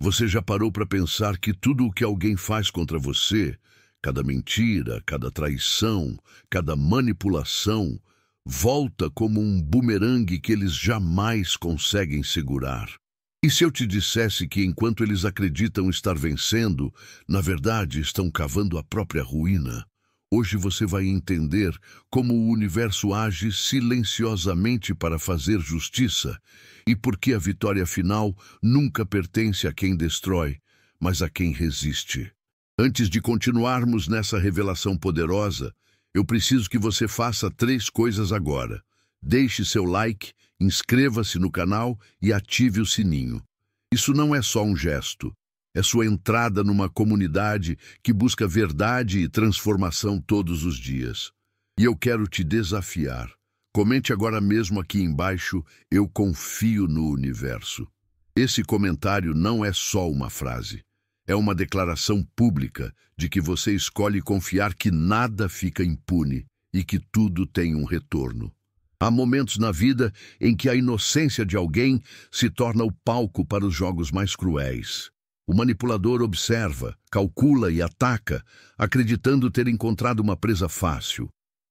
Você já parou para pensar que tudo o que alguém faz contra você, cada mentira, cada traição, cada manipulação, volta como um bumerangue que eles jamais conseguem segurar? E se eu te dissesse que enquanto eles acreditam estar vencendo, na verdade estão cavando a própria ruína? Hoje você vai entender como o universo age silenciosamente para fazer justiça e por que a vitória final nunca pertence a quem destrói, mas a quem resiste. Antes de continuarmos nessa revelação poderosa, eu preciso que você faça 3 coisas agora. Deixe seu like, inscreva-se no canal e ative o sininho. Isso não é só um gesto. É sua entrada numa comunidade que busca verdade e transformação todos os dias. E eu quero te desafiar. Comente agora mesmo aqui embaixo: eu confio no universo. Esse comentário não é só uma frase. É uma declaração pública de que você escolhe confiar que nada fica impune e que tudo tem um retorno. Há momentos na vida em que a inocência de alguém se torna o palco para os jogos mais cruéis. O manipulador observa, calcula e ataca, acreditando ter encontrado uma presa fácil.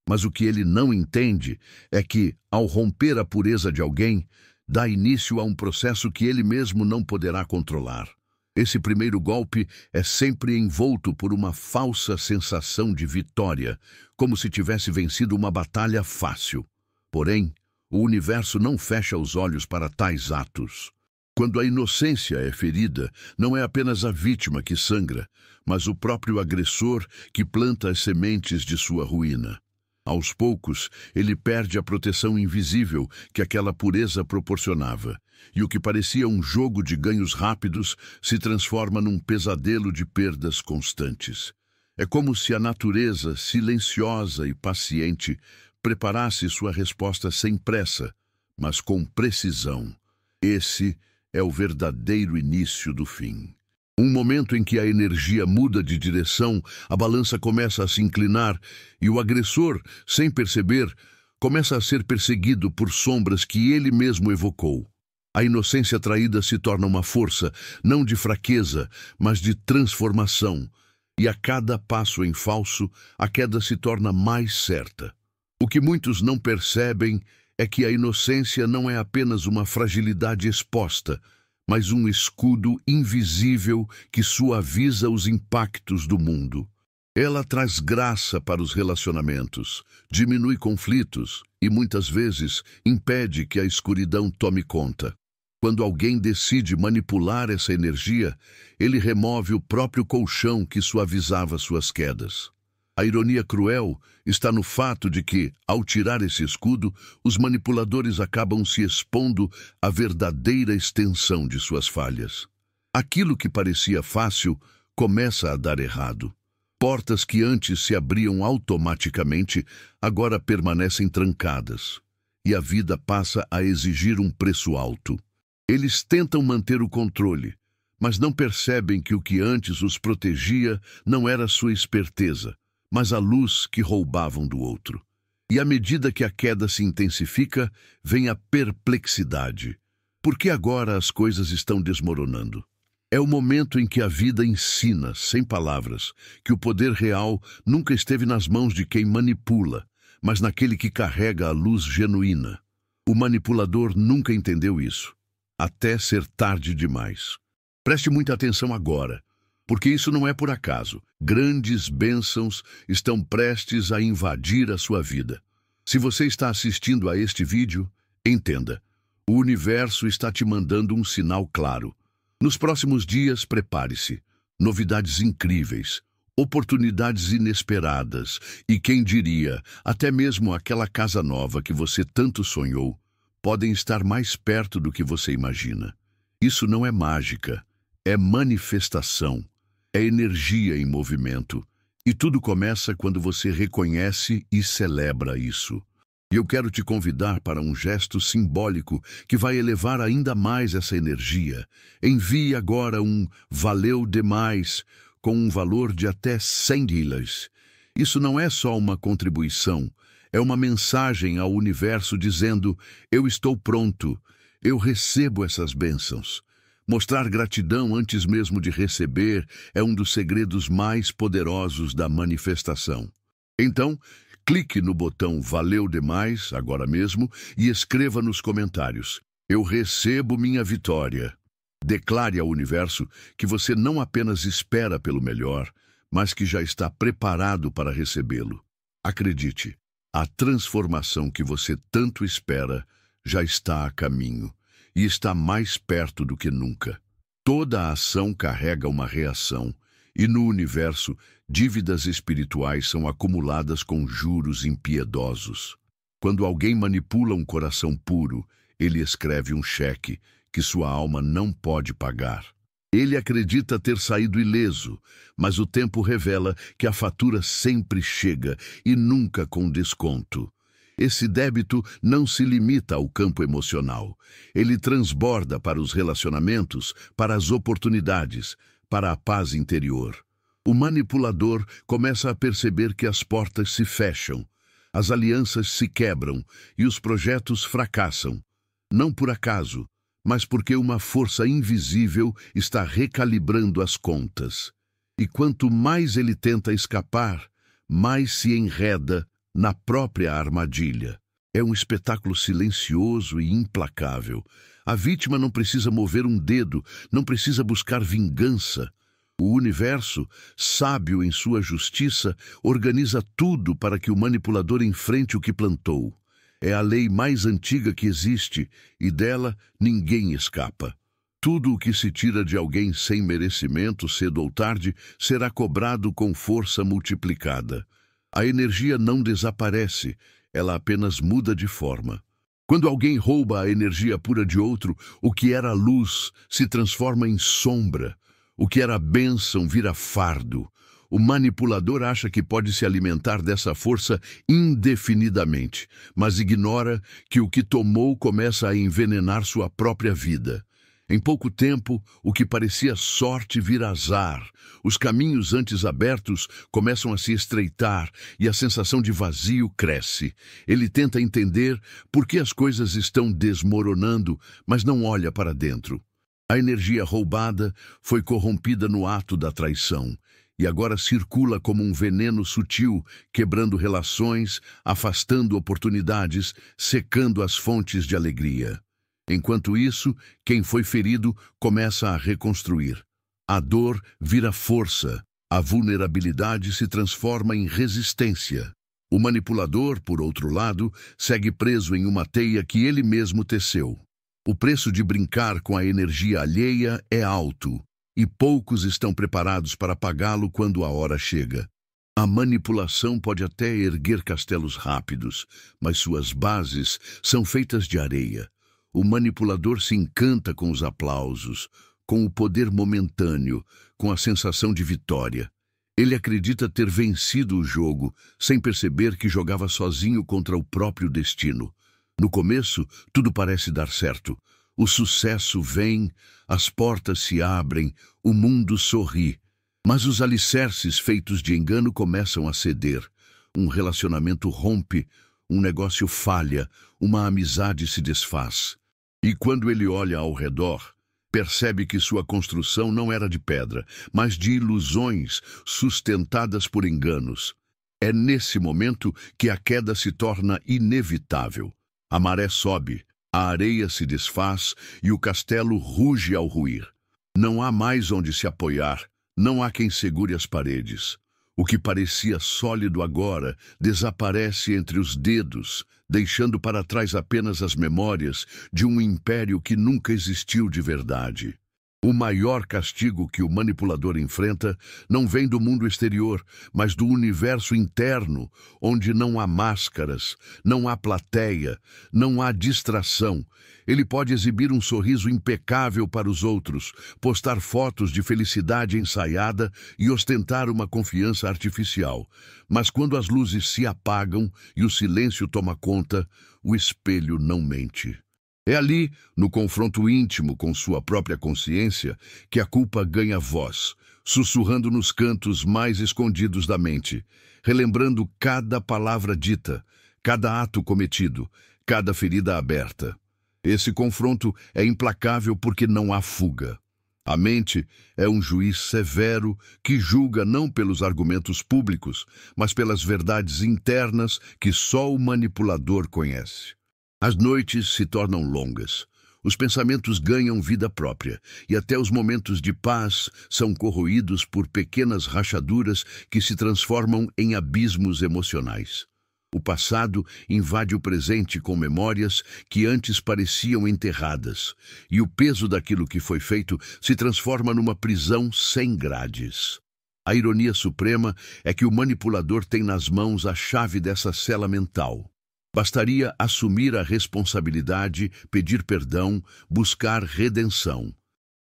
Mas o que ele não entende é que, ao romper a pureza de alguém, dá início a um processo que ele mesmo não poderá controlar. Esse primeiro golpe é sempre envolto por uma falsa sensação de vitória, como se tivesse vencido uma batalha fácil. Porém, o universo não fecha os olhos para tais atos. Quando a inocência é ferida, não é apenas a vítima que sangra, mas o próprio agressor que planta as sementes de sua ruína. Aos poucos, ele perde a proteção invisível que aquela pureza proporcionava, e o que parecia um jogo de ganhos rápidos se transforma num pesadelo de perdas constantes. É como se a natureza, silenciosa e paciente, preparasse sua resposta sem pressa, mas com precisão. Esse é o verdadeiro início do fim. Um momento em que a energia muda de direção, a balança começa a se inclinar e o agressor, sem perceber, começa a ser perseguido por sombras que ele mesmo evocou. A inocência traída se torna uma força, não de fraqueza, mas de transformação, e a cada passo em falso, a queda se torna mais certa. O que muitos não percebem é que a inocência não é apenas uma fragilidade exposta, mas um escudo invisível que suaviza os impactos do mundo. Ela traz graça para os relacionamentos, diminui conflitos e, muitas vezes, impede que a escuridão tome conta. Quando alguém decide manipular essa energia, ele remove o próprio colchão que suavizava suas quedas. A ironia cruel está no fato de que, ao tirar esse escudo, os manipuladores acabam se expondo à verdadeira extensão de suas falhas. Aquilo que parecia fácil começa a dar errado. Portas que antes se abriam automaticamente, agora permanecem trancadas. E a vida passa a exigir um preço alto. Eles tentam manter o controle, mas não percebem que o que antes os protegia não era sua esperteza, mas a luz que roubavam do outro. E à medida que a queda se intensifica, vem a perplexidade. Por que agora as coisas estão desmoronando? É o momento em que a vida ensina, sem palavras, que o poder real nunca esteve nas mãos de quem manipula, mas naquele que carrega a luz genuína. O manipulador nunca entendeu isso, até ser tarde demais. Preste muita atenção agora, porque isso não é por acaso. Grandes bênçãos estão prestes a invadir a sua vida. Se você está assistindo a este vídeo, entenda, o universo está te mandando um sinal claro. Nos próximos dias, prepare-se. Novidades incríveis, oportunidades inesperadas e, quem diria, até mesmo aquela casa nova que você tanto sonhou, podem estar mais perto do que você imagina. Isso não é mágica, é manifestação. É energia em movimento, e tudo começa quando você reconhece e celebra isso. E eu quero te convidar para um gesto simbólico que vai elevar ainda mais essa energia. Envie agora um "valeu demais" com um valor de até $100. Isso não é só uma contribuição, é uma mensagem ao universo dizendo: eu estou pronto, eu recebo essas bênçãos. Mostrar gratidão antes mesmo de receber é um dos segredos mais poderosos da manifestação. Então, clique no botão Valeu demais, agora mesmo, e escreva nos comentários: Eu recebo minha vitória. Declare ao universo que você não apenas espera pelo melhor, mas que já está preparado para recebê-lo. Acredite, a transformação que você tanto espera já está a caminho e está mais perto do que nunca. Toda a ação carrega uma reação, e no universo, dívidas espirituais são acumuladas com juros impiedosos. Quando alguém manipula um coração puro, ele escreve um cheque que sua alma não pode pagar. Ele acredita ter saído ileso, mas o tempo revela que a fatura sempre chega e nunca com desconto. Esse débito não se limita ao campo emocional. Ele transborda para os relacionamentos, para as oportunidades, para a paz interior. O manipulador começa a perceber que as portas se fecham, as alianças se quebram e os projetos fracassam. Não por acaso, mas porque uma força invisível está recalibrando as contas. E quanto mais ele tenta escapar, mais se enreda na própria armadilha. É um espetáculo silencioso e implacável. A vítima não precisa mover um dedo, não precisa buscar vingança. O universo, sábio em sua justiça, organiza tudo para que o manipulador enfrente o que plantou. É a lei mais antiga que existe e dela ninguém escapa. Tudo o que se tira de alguém sem merecimento, cedo ou tarde, será cobrado com força multiplicada. A energia não desaparece, ela apenas muda de forma. Quando alguém rouba a energia pura de outro, o que era luz se transforma em sombra. O que era bênção vira fardo. O manipulador acha que pode se alimentar dessa força indefinidamente, mas ignora que o que tomou começa a envenenar sua própria vida. Em pouco tempo, o que parecia sorte vira azar. Os caminhos antes abertos começam a se estreitar e a sensação de vazio cresce. Ele tenta entender por que as coisas estão desmoronando, mas não olha para dentro. A energia roubada foi corrompida no ato da traição e agora circula como um veneno sutil, quebrando relações, afastando oportunidades, secando as fontes de alegria. Enquanto isso, quem foi ferido começa a reconstruir. A dor vira força, a vulnerabilidade se transforma em resistência. O manipulador, por outro lado, segue preso em uma teia que ele mesmo teceu. O preço de brincar com a energia alheia é alto, e poucos estão preparados para pagá-lo quando a hora chega. A manipulação pode até erguer castelos rápidos, mas suas bases são feitas de areia. O manipulador se encanta com os aplausos, com o poder momentâneo, com a sensação de vitória. Ele acredita ter vencido o jogo, sem perceber que jogava sozinho contra o próprio destino. No começo, tudo parece dar certo. O sucesso vem, as portas se abrem, o mundo sorri. Mas os alicerces feitos de engano começam a ceder. Um relacionamento rompe, um negócio falha, uma amizade se desfaz. E quando ele olha ao redor, percebe que sua construção não era de pedra, mas de ilusões sustentadas por enganos. É nesse momento que a queda se torna inevitável. A maré sobe, a areia se desfaz e o castelo ruge ao ruir. Não há mais onde se apoiar, não há quem segure as paredes. O que parecia sólido agora desaparece entre os dedos, deixando para trás apenas as memórias de um império que nunca existiu de verdade. O maior castigo que o manipulador enfrenta não vem do mundo exterior, mas do universo interno, onde não há máscaras, não há plateia, não há distração. Ele pode exibir um sorriso impecável para os outros, postar fotos de felicidade ensaiada e ostentar uma confiança artificial. Mas quando as luzes se apagam e o silêncio toma conta, o espelho não mente. É ali, no confronto íntimo com sua própria consciência, que a culpa ganha voz, sussurrando nos cantos mais escondidos da mente, relembrando cada palavra dita, cada ato cometido, cada ferida aberta. Esse confronto é implacável porque não há fuga. A mente é um juiz severo que julga não pelos argumentos públicos, mas pelas verdades internas que só o manipulador conhece. As noites se tornam longas. Os pensamentos ganham vida própria, e até os momentos de paz são corroídos por pequenas rachaduras que se transformam em abismos emocionais. O passado invade o presente com memórias que antes pareciam enterradas, e o peso daquilo que foi feito se transforma numa prisão sem grades. A ironia suprema é que o manipulador tem nas mãos a chave dessa cela mental. Bastaria assumir a responsabilidade, pedir perdão, buscar redenção.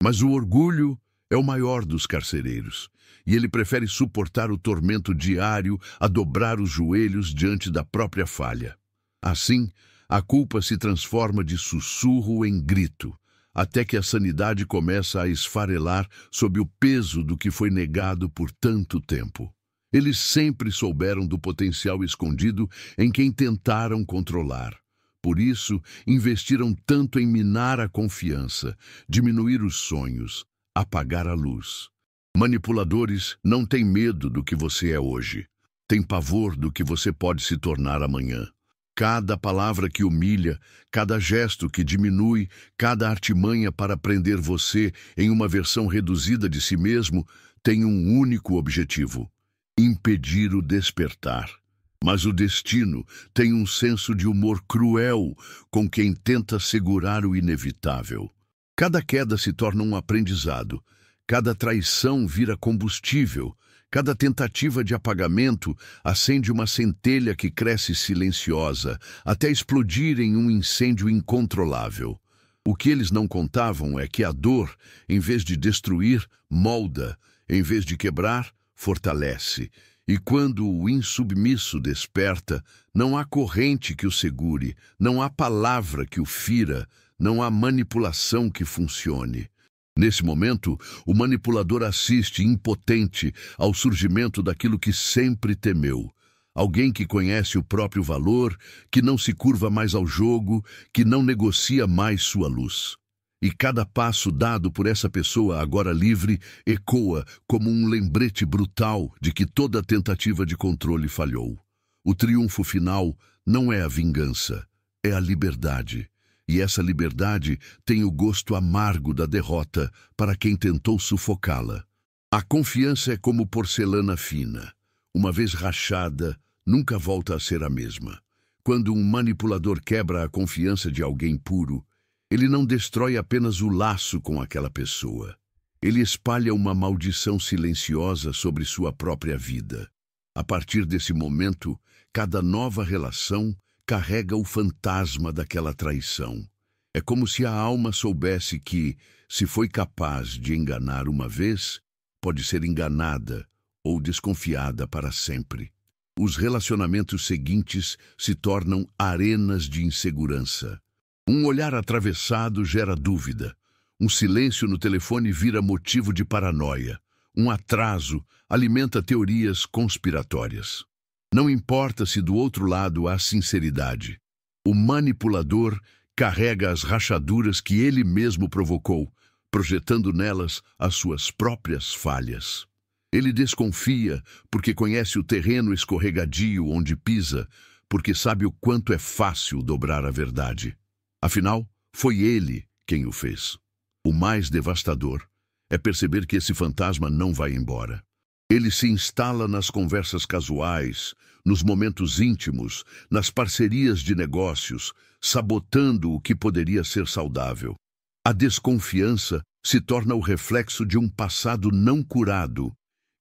Mas o orgulho é o maior dos carcereiros, e ele prefere suportar o tormento diário a dobrar os joelhos diante da própria falha. Assim, a culpa se transforma de sussurro em grito, até que a sanidade começa a esfarelar sob o peso do que foi negado por tanto tempo. Eles sempre souberam do potencial escondido em quem tentaram controlar. Por isso, investiram tanto em minar a confiança, diminuir os sonhos, apagar a luz. Manipuladores não têm medo do que você é hoje. Têm pavor do que você pode se tornar amanhã. Cada palavra que humilha, cada gesto que diminui, cada artimanha para prender você em uma versão reduzida de si mesmo tem um único objetivo: impedir o despertar. Mas o destino tem um senso de humor cruel com quem tenta segurar o inevitável. Cada queda se torna um aprendizado, cada traição vira combustível, cada tentativa de apagamento acende uma centelha que cresce silenciosa, até explodir em um incêndio incontrolável. O que eles não contavam é que a dor, em vez de destruir, molda, em vez de quebrar, fortalece. E quando o insubmisso desperta, não há corrente que o segure, não há palavra que o fira, não há manipulação que funcione. Nesse momento, o manipulador assiste impotente ao surgimento daquilo que sempre temeu. Alguém que conhece o próprio valor, que não se curva mais ao jogo, que não negocia mais sua luz. E cada passo dado por essa pessoa agora livre ecoa como um lembrete brutal de que toda tentativa de controle falhou. O triunfo final não é a vingança, é a liberdade. E essa liberdade tem o gosto amargo da derrota para quem tentou sufocá-la. A confiança é como porcelana fina. Uma vez rachada, nunca volta a ser a mesma. Quando um manipulador quebra a confiança de alguém puro, ele não destrói apenas o laço com aquela pessoa. Ele espalha uma maldição silenciosa sobre sua própria vida. A partir desse momento, cada nova relação carrega o fantasma daquela traição. É como se a alma soubesse que, se foi capaz de enganar uma vez, pode ser enganada ou desconfiada para sempre. Os relacionamentos seguintes se tornam arenas de insegurança. Um olhar atravessado gera dúvida. Um silêncio no telefone vira motivo de paranoia. Um atraso alimenta teorias conspiratórias. Não importa se do outro lado há sinceridade. O manipulador carrega as rachaduras que ele mesmo provocou, projetando nelas as suas próprias falhas. Ele desconfia porque conhece o terreno escorregadio onde pisa, porque sabe o quanto é fácil dobrar a verdade. Afinal, foi ele quem o fez. O mais devastador é perceber que esse fantasma não vai embora. Ele se instala nas conversas casuais, nos momentos íntimos, nas parcerias de negócios, sabotando o que poderia ser saudável. A desconfiança se torna o reflexo de um passado não curado,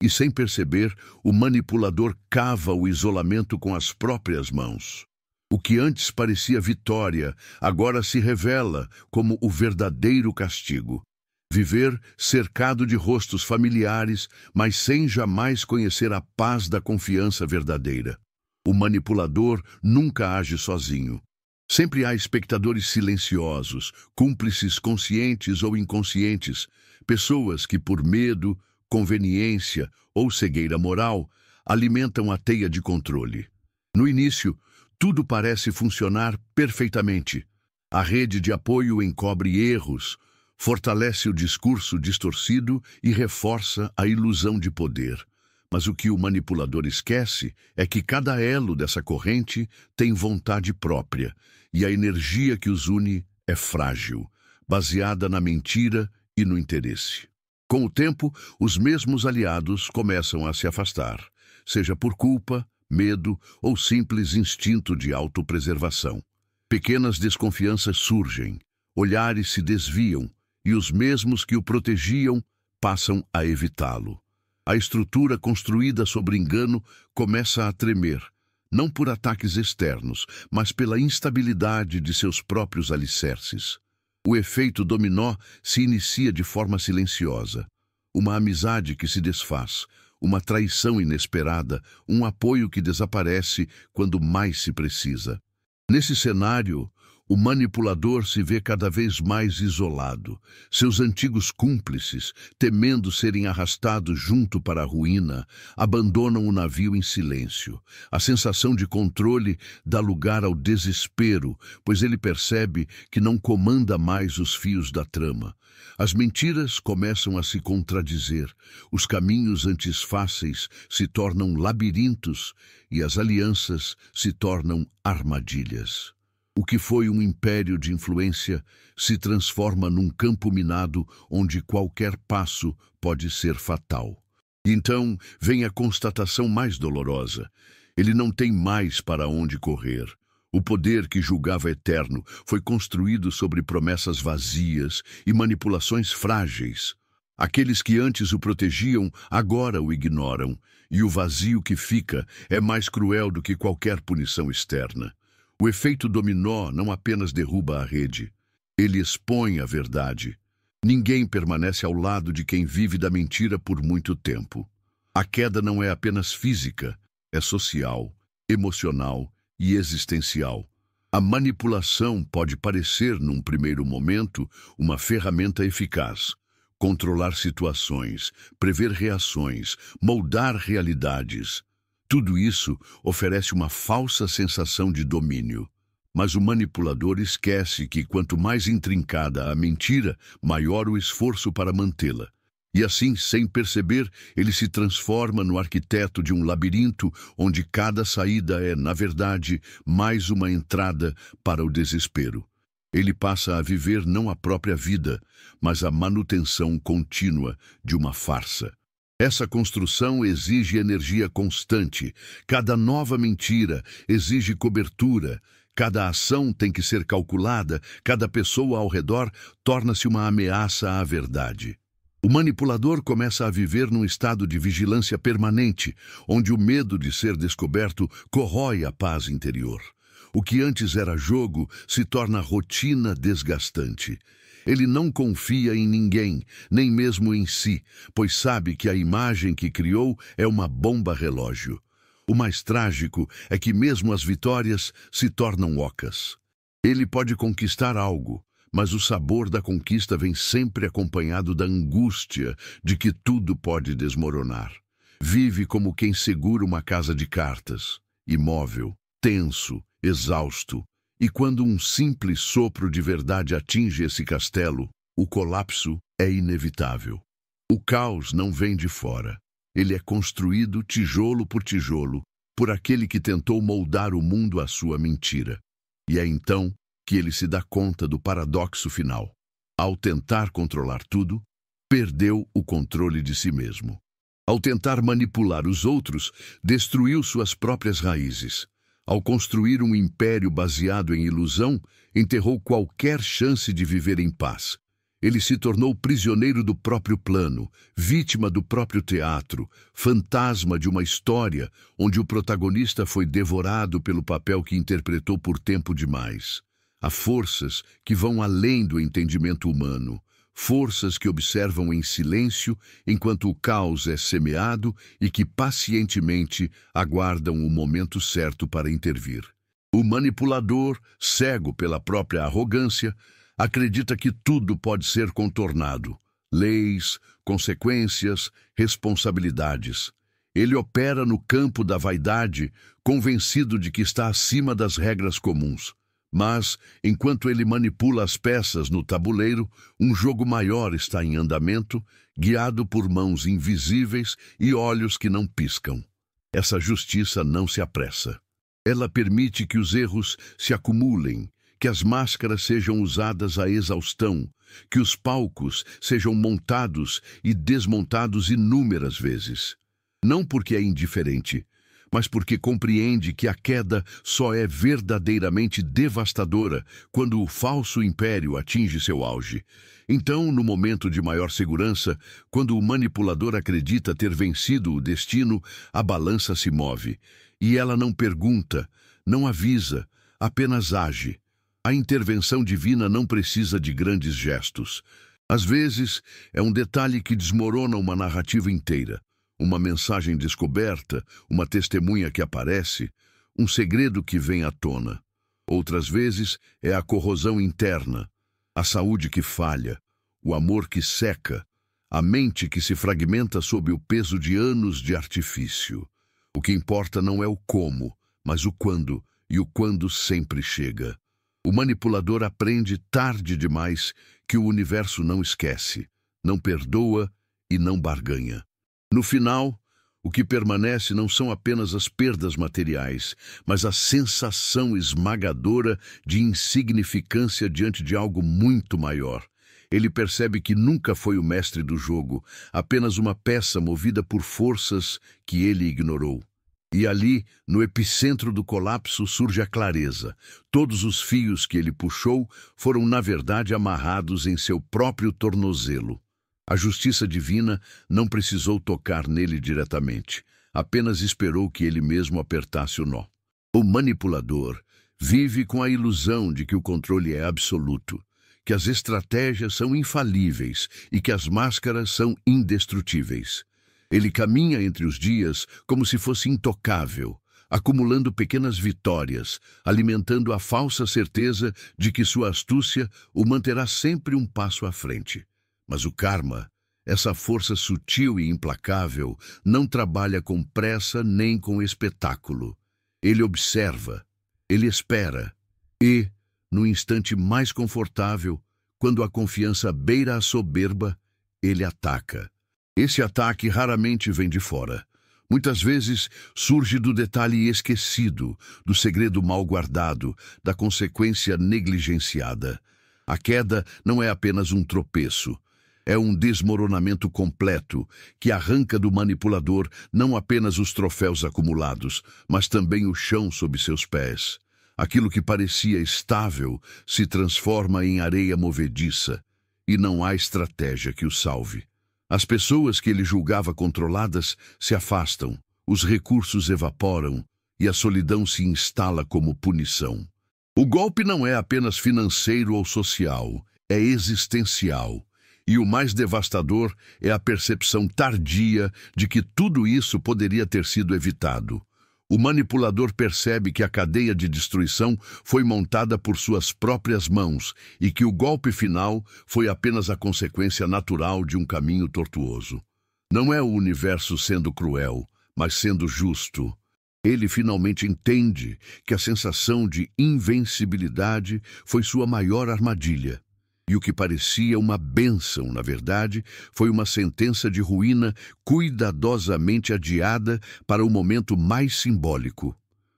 e sem perceber, o manipulador cava o isolamento com as próprias mãos. O que antes parecia vitória, agora se revela como o verdadeiro castigo. Viver cercado de rostos familiares, mas sem jamais conhecer a paz da confiança verdadeira. O manipulador nunca age sozinho. Sempre há espectadores silenciosos, cúmplices conscientes ou inconscientes, pessoas que por medo, conveniência ou cegueira moral alimentam a teia de controle. No início, tudo parece funcionar perfeitamente. A rede de apoio encobre erros, fortalece o discurso distorcido e reforça a ilusão de poder. Mas o que o manipulador esquece é que cada elo dessa corrente tem vontade própria, e a energia que os une é frágil, baseada na mentira e no interesse. Com o tempo, os mesmos aliados começam a se afastar, seja por culpa, medo ou simples instinto de autopreservação. Pequenas desconfianças surgem, olhares se desviam e os mesmos que o protegiam passam a evitá-lo. A estrutura construída sobre engano começa a tremer, não por ataques externos, mas pela instabilidade de seus próprios alicerces. O efeito dominó se inicia de forma silenciosa. Uma amizade que se desfaz, uma traição inesperada, um apoio que desaparece quando mais se precisa. Nesse cenário, o manipulador se vê cada vez mais isolado. Seus antigos cúmplices, temendo serem arrastados junto para a ruína, abandonam o navio em silêncio. A sensação de controle dá lugar ao desespero, pois ele percebe que não comanda mais os fios da trama. As mentiras começam a se contradizer, os caminhos antes fáceis se tornam labirintos e as alianças se tornam armadilhas. O que foi um império de influência se transforma num campo minado onde qualquer passo pode ser fatal. E então vem a constatação mais dolorosa. Ele não tem mais para onde correr. O poder que julgava eterno foi construído sobre promessas vazias e manipulações frágeis. Aqueles que antes o protegiam, agora o ignoram, e o vazio que fica é mais cruel do que qualquer punição externa. O efeito dominó não apenas derruba a rede, ele expõe a verdade. Ninguém permanece ao lado de quem vive da mentira por muito tempo. A queda não é apenas física, é social, emocional e existencial. A manipulação pode parecer, num primeiro momento, uma ferramenta eficaz. Controlar situações, prever reações, moldar realidades. Tudo isso oferece uma falsa sensação de domínio. Mas o manipulador esquece que quanto mais intrincada a mentira, maior o esforço para mantê-la. E assim, sem perceber, ele se transforma no arquiteto de um labirinto onde cada saída é, na verdade, mais uma entrada para o desespero. Ele passa a viver não a própria vida, mas a manutenção contínua de uma farsa. Essa construção exige energia constante. Cada nova mentira exige cobertura. Cada ação tem que ser calculada. Cada pessoa ao redor torna-se uma ameaça à verdade. O manipulador começa a viver num estado de vigilância permanente, onde o medo de ser descoberto corrói a paz interior. O que antes era jogo se torna rotina desgastante. Ele não confia em ninguém, nem mesmo em si, pois sabe que a imagem que criou é uma bomba relógio. O mais trágico é que mesmo as vitórias se tornam ocas. Ele pode conquistar algo, mas o sabor da conquista vem sempre acompanhado da angústia de que tudo pode desmoronar. Vive como quem segura uma casa de cartas, imóvel, tenso, exausto. E quando um simples sopro de verdade atinge esse castelo, o colapso é inevitável. O caos não vem de fora. Ele é construído tijolo por tijolo por aquele que tentou moldar o mundo à sua mentira. E é então que ele se dá conta do paradoxo final. Ao tentar controlar tudo, perdeu o controle de si mesmo. Ao tentar manipular os outros, destruiu suas próprias raízes. Ao construir um império baseado em ilusão, enterrou qualquer chance de viver em paz. Ele se tornou prisioneiro do próprio plano, vítima do próprio teatro, fantasma de uma história onde o protagonista foi devorado pelo papel que interpretou por tempo demais. Há forças que vão além do entendimento humano, forças que observam em silêncio enquanto o caos é semeado e que pacientemente aguardam o momento certo para intervir. O manipulador, cego pela própria arrogância, acredita que tudo pode ser contornado. Leis, consequências, responsabilidades. Ele opera no campo da vaidade, convencido de que está acima das regras comuns. Mas, enquanto ele manipula as peças no tabuleiro, um jogo maior está em andamento, guiado por mãos invisíveis e olhos que não piscam. Essa justiça não se apressa. Ela permite que os erros se acumulem, que as máscaras sejam usadas à exaustão, que os palcos sejam montados e desmontados inúmeras vezes. Não porque é indiferente, mas porque compreende que a queda só é verdadeiramente devastadora quando o falso império atinge seu auge. Então, no momento de maior segurança, quando o manipulador acredita ter vencido o destino, a balança se move. E ela não pergunta, não avisa, apenas age. A intervenção divina não precisa de grandes gestos. Às vezes, é um detalhe que desmorona uma narrativa inteira. Uma mensagem descoberta, uma testemunha que aparece, um segredo que vem à tona. Outras vezes é a corrosão interna, a saúde que falha, o amor que seca, a mente que se fragmenta sob o peso de anos de artifício. O que importa não é o como, mas o quando, e o quando sempre chega. O manipulador aprende tarde demais que o universo não esquece, não perdoa e não barganha. No final, o que permanece não são apenas as perdas materiais, mas a sensação esmagadora de insignificância diante de algo muito maior. Ele percebe que nunca foi o mestre do jogo, apenas uma peça movida por forças que ele ignorou. E ali, no epicentro do colapso, surge a clareza. Todos os fios que ele puxou foram, na verdade, amarrados em seu próprio tornozelo. A justiça divina não precisou tocar nele diretamente, apenas esperou que ele mesmo apertasse o nó. O manipulador vive com a ilusão de que o controle é absoluto, que as estratégias são infalíveis e que as máscaras são indestrutíveis. Ele caminha entre os dias como se fosse intocável, acumulando pequenas vitórias, alimentando a falsa certeza de que sua astúcia o manterá sempre um passo à frente. Mas o karma, essa força sutil e implacável, não trabalha com pressa nem com espetáculo. Ele observa, ele espera e, no instante mais confortável, quando a confiança beira a soberba, ele ataca. Esse ataque raramente vem de fora. Muitas vezes surge do detalhe esquecido, do segredo mal guardado, da consequência negligenciada. A queda não é apenas um tropeço. É um desmoronamento completo que arranca do manipulador não apenas os troféus acumulados, mas também o chão sob seus pés. Aquilo que parecia estável se transforma em areia movediça e não há estratégia que o salve. As pessoas que ele julgava controladas se afastam, os recursos evaporam e a solidão se instala como punição. O golpe não é apenas financeiro ou social, é existencial. E o mais devastador é a percepção tardia de que tudo isso poderia ter sido evitado. O manipulador percebe que a cadeia de destruição foi montada por suas próprias mãos e que o golpe final foi apenas a consequência natural de um caminho tortuoso. Não é o universo sendo cruel, mas sendo justo. Ele finalmente entende que a sensação de invencibilidade foi sua maior armadilha. E o que parecia uma bênção, na verdade, foi uma sentença de ruína cuidadosamente adiada para o momento mais simbólico.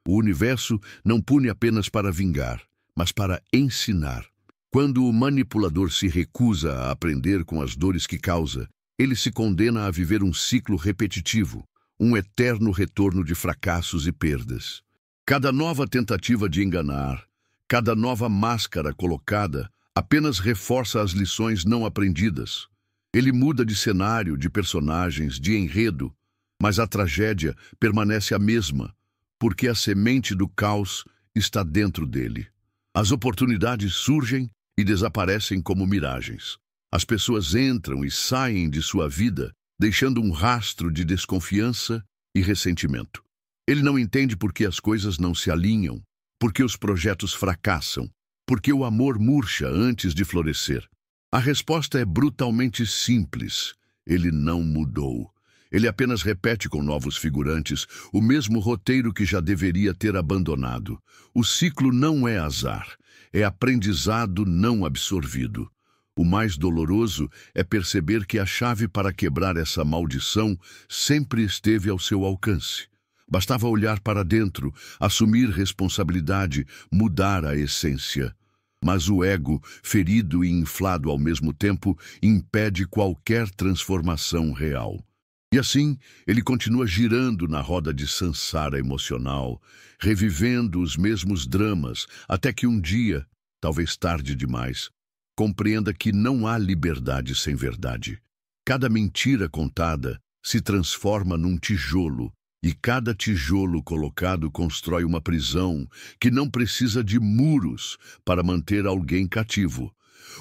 O universo não pune apenas para vingar, mas para ensinar. Quando o manipulador se recusa a aprender com as dores que causa, ele se condena a viver um ciclo repetitivo, um eterno retorno de fracassos e perdas. Cada nova tentativa de enganar, cada nova máscara colocada, apenas reforça as lições não aprendidas. Ele muda de cenário, de personagens, de enredo, mas a tragédia permanece a mesma, porque a semente do caos está dentro dele. As oportunidades surgem e desaparecem como miragens. As pessoas entram e saem de sua vida, deixando um rastro de desconfiança e ressentimento. Ele não entende por que as coisas não se alinham, por que os projetos fracassam, porque o amor murcha antes de florescer. A resposta é brutalmente simples. Ele não mudou. Ele apenas repete com novos figurantes o mesmo roteiro que já deveria ter abandonado. O ciclo não é azar, é aprendizado não absorvido. O mais doloroso é perceber que a chave para quebrar essa maldição sempre esteve ao seu alcance. Bastava olhar para dentro, assumir responsabilidade, mudar a essência. Mas o ego, ferido e inflado ao mesmo tempo, impede qualquer transformação real. E assim, ele continua girando na roda de Sansara emocional, revivendo os mesmos dramas, até que um dia, talvez tarde demais, compreenda que não há liberdade sem verdade. Cada mentira contada se transforma num tijolo, e cada tijolo colocado constrói uma prisão que não precisa de muros para manter alguém cativo.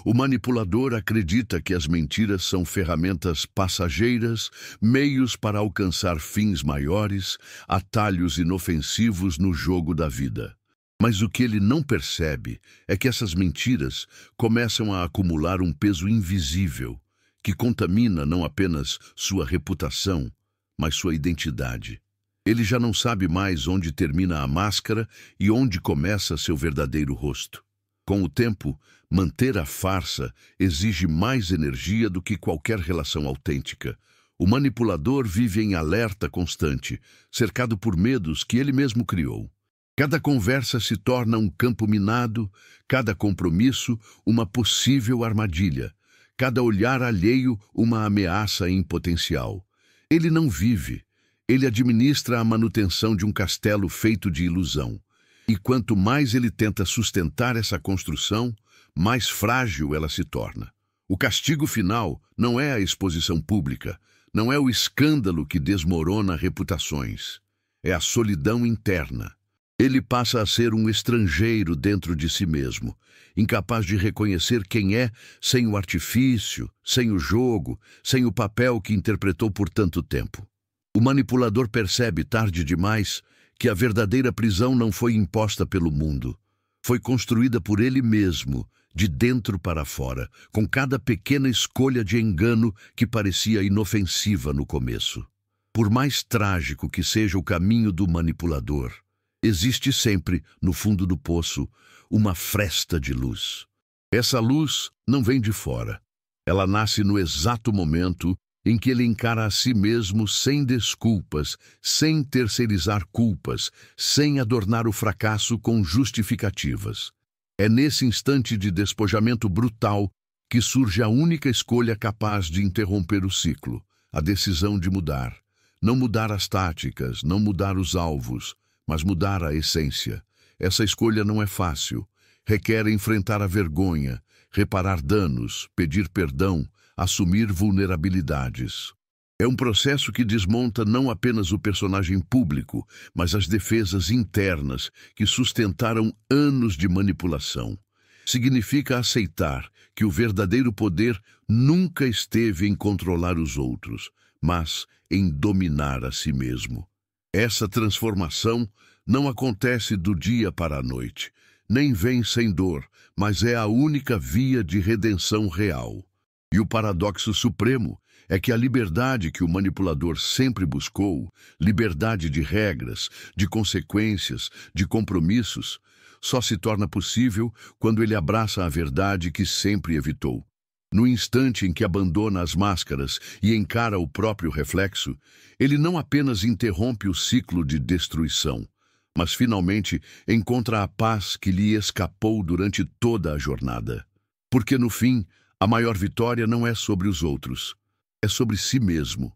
O manipulador acredita que as mentiras são ferramentas passageiras, meios para alcançar fins maiores, atalhos inofensivos no jogo da vida. Mas o que ele não percebe é que essas mentiras começam a acumular um peso invisível, que contamina não apenas sua reputação, mas sua identidade. Ele já não sabe mais onde termina a máscara e onde começa seu verdadeiro rosto. Com o tempo, manter a farsa exige mais energia do que qualquer relação autêntica. O manipulador vive em alerta constante, cercado por medos que ele mesmo criou. Cada conversa se torna um campo minado, cada compromisso uma possível armadilha, cada olhar alheio uma ameaça em potencial. Ele não vive, ele administra a manutenção de um castelo feito de ilusão. E quanto mais ele tenta sustentar essa construção, mais frágil ela se torna. O castigo final não é a exposição pública, não é o escândalo que desmorona reputações. É a solidão interna. Ele passa a ser um estrangeiro dentro de si mesmo, incapaz de reconhecer quem é sem o artifício, sem o jogo, sem o papel que interpretou por tanto tempo. O manipulador percebe, tarde demais, que a verdadeira prisão não foi imposta pelo mundo. Foi construída por ele mesmo, de dentro para fora, com cada pequena escolha de engano que parecia inofensiva no começo. Por mais trágico que seja o caminho do manipulador, existe sempre, no fundo do poço, uma fresta de luz. Essa luz não vem de fora. Ela nasce no exato momento em que ele encara a si mesmo sem desculpas, sem terceirizar culpas, sem adornar o fracasso com justificativas. É nesse instante de despojamento brutal que surge a única escolha capaz de interromper o ciclo, a decisão de mudar. Não mudar as táticas, não mudar os alvos, mas mudar a essência. Essa escolha não é fácil. Requer enfrentar a vergonha, reparar danos, pedir perdão, assumir vulnerabilidades. É um processo que desmonta não apenas o personagem público, mas as defesas internas que sustentaram anos de manipulação. Significa aceitar que o verdadeiro poder nunca esteve em controlar os outros, mas em dominar a si mesmo. Essa transformação não acontece do dia para a noite, nem vem sem dor, mas é a única via de redenção real. E o paradoxo supremo é que a liberdade que o manipulador sempre buscou, liberdade de regras, de consequências, de compromissos, só se torna possível quando ele abraça a verdade que sempre evitou. No instante em que abandona as máscaras e encara o próprio reflexo, ele não apenas interrompe o ciclo de destruição, mas finalmente encontra a paz que lhe escapou durante toda a jornada. Porque no fim, a maior vitória não é sobre os outros, é sobre si mesmo.